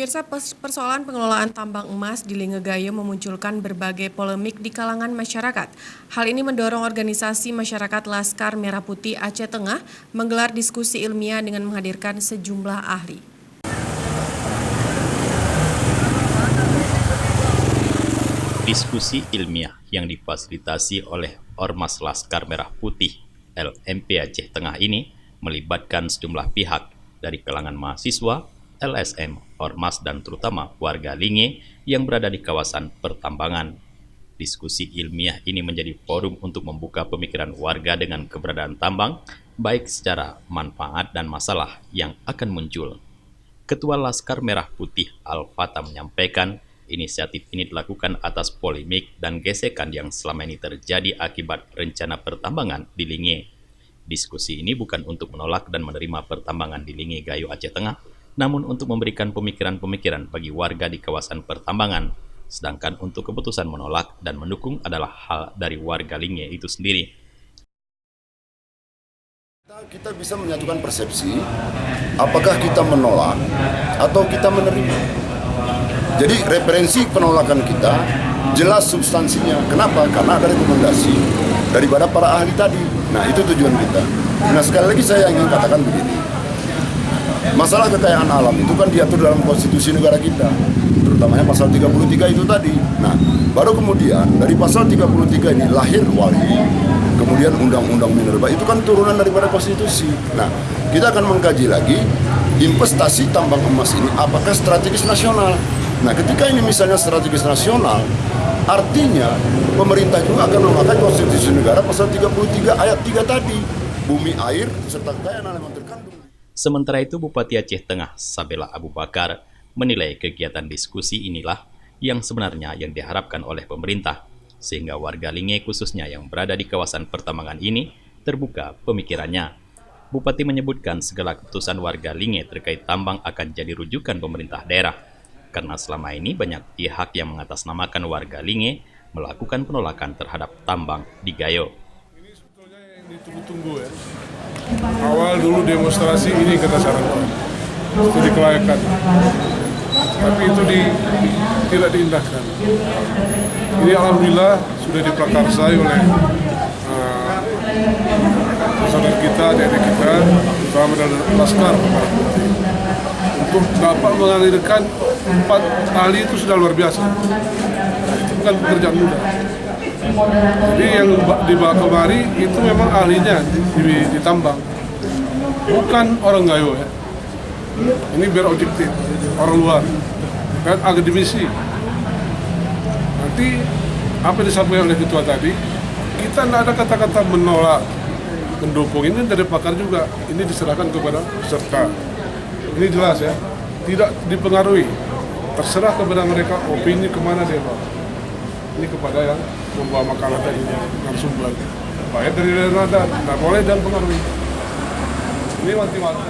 Pemirsa, persoalan pengelolaan tambang emas di Lingegayo memunculkan berbagai polemik di kalangan masyarakat. Hal ini mendorong organisasi masyarakat Laskar Merah Putih Aceh Tengah menggelar diskusi ilmiah dengan menghadirkan sejumlah ahli. Diskusi ilmiah yang difasilitasi oleh Ormas Laskar Merah Putih LMP Aceh Tengah ini melibatkan sejumlah pihak dari kalangan mahasiswa, LSM, Ormas, dan terutama warga Linge yang berada di kawasan pertambangan. Diskusi ilmiah ini menjadi forum untuk membuka pemikiran warga dengan keberadaan tambang, baik secara manfaat dan masalah yang akan muncul. Ketua Laskar Merah Putih Al-Fatah menyampaikan, inisiatif ini dilakukan atas polemik dan gesekan yang selama ini terjadi akibat rencana pertambangan di Linge. Diskusi ini bukan untuk menolak dan menerima pertambangan di Lingegayo Aceh Tengah, namun untuk memberikan pemikiran-pemikiran bagi warga di kawasan pertambangan. Sedangkan untuk keputusan menolak dan mendukung adalah hal dari warga Linge itu sendiri. Kita bisa menyatukan persepsi, apakah kita menolak atau kita menerima. Jadi referensi penolakan kita jelas substansinya. Kenapa? Karena ada rekomendasi daripada para ahli tadi. Nah, itu tujuan kita. Nah, sekali lagi saya ingin katakan begini. Masalah kekayaan alam itu kan diatur dalam konstitusi negara kita, terutamanya pasal 33 itu tadi. Nah, baru kemudian dari pasal 33 ini lahir WALI, kemudian Undang-Undang Minerba, itu kan turunan daripada konstitusi. Nah, kita akan mengkaji lagi investasi tambang emas ini apakah strategis nasional. Nah, ketika ini misalnya strategis nasional, artinya pemerintah juga akan memakai konstitusi negara pasal 33 ayat 3 tadi, bumi, air, serta kekayaan alam yang terkandung. Sementara itu, Bupati Aceh Tengah Sabela Abu Bakar menilai kegiatan diskusi inilah yang sebenarnya yang diharapkan oleh pemerintah, sehingga warga Linge khususnya yang berada di kawasan pertambangan ini terbuka pemikirannya. Bupati menyebutkan segala keputusan warga Linge terkait tambang akan jadi rujukan pemerintah daerah, karena selama ini banyak pihak yang mengatasnamakan warga Linge melakukan penolakan terhadap tambang di Gayo. Ini sebetulnya yang ditunggu-tunggu ya. Awal dulu demonstrasi ini kita sarankan, studi kelayakan, tapi itu tidak diindahkan. Ini alhamdulillah sudah diprakarsai oleh saudara kita, adik kita, terutama dari Laskar untuk dapat menghadirkan 4 ahli itu sudah luar biasa. Itu bukan pekerjaan mudah. Jadi yang dibawa kemari itu memang ahlinya ditambang, bukan orang Gayo ya. Ini biar objektif, orang luar, kan akademisi. Nanti apa yang disampaikan oleh ketua tadi, kita tidak ada kata-kata menolak, mendukung. Ini dari pakar juga, ini diserahkan kepada peserta. Ini jelas ya, tidak dipengaruhi, terserah kepada mereka opini kemana dia bawa. Ini kepada yang membawa makalah tadi narasumber, baik dari daerah dan boleh dan pengaruhi. Ini wanti-wanti.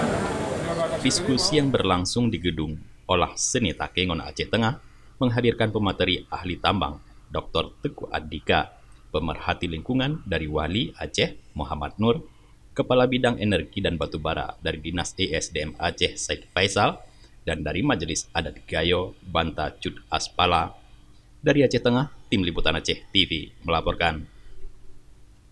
Diskusi yang berlangsung di gedung Olah Seni Takengon Aceh Tengah menghadirkan pemateri ahli tambang Dr. Teguh Andika, pemerhati lingkungan dari Wali Aceh Muhammad Nur, Kepala Bidang Energi dan Batubara dari Dinas ESDM Aceh Said Faisal, dan dari Majelis Adat Gayo Banta Cud Aspala. Dari Aceh Tengah, Tim Liputan Aceh TV melaporkan.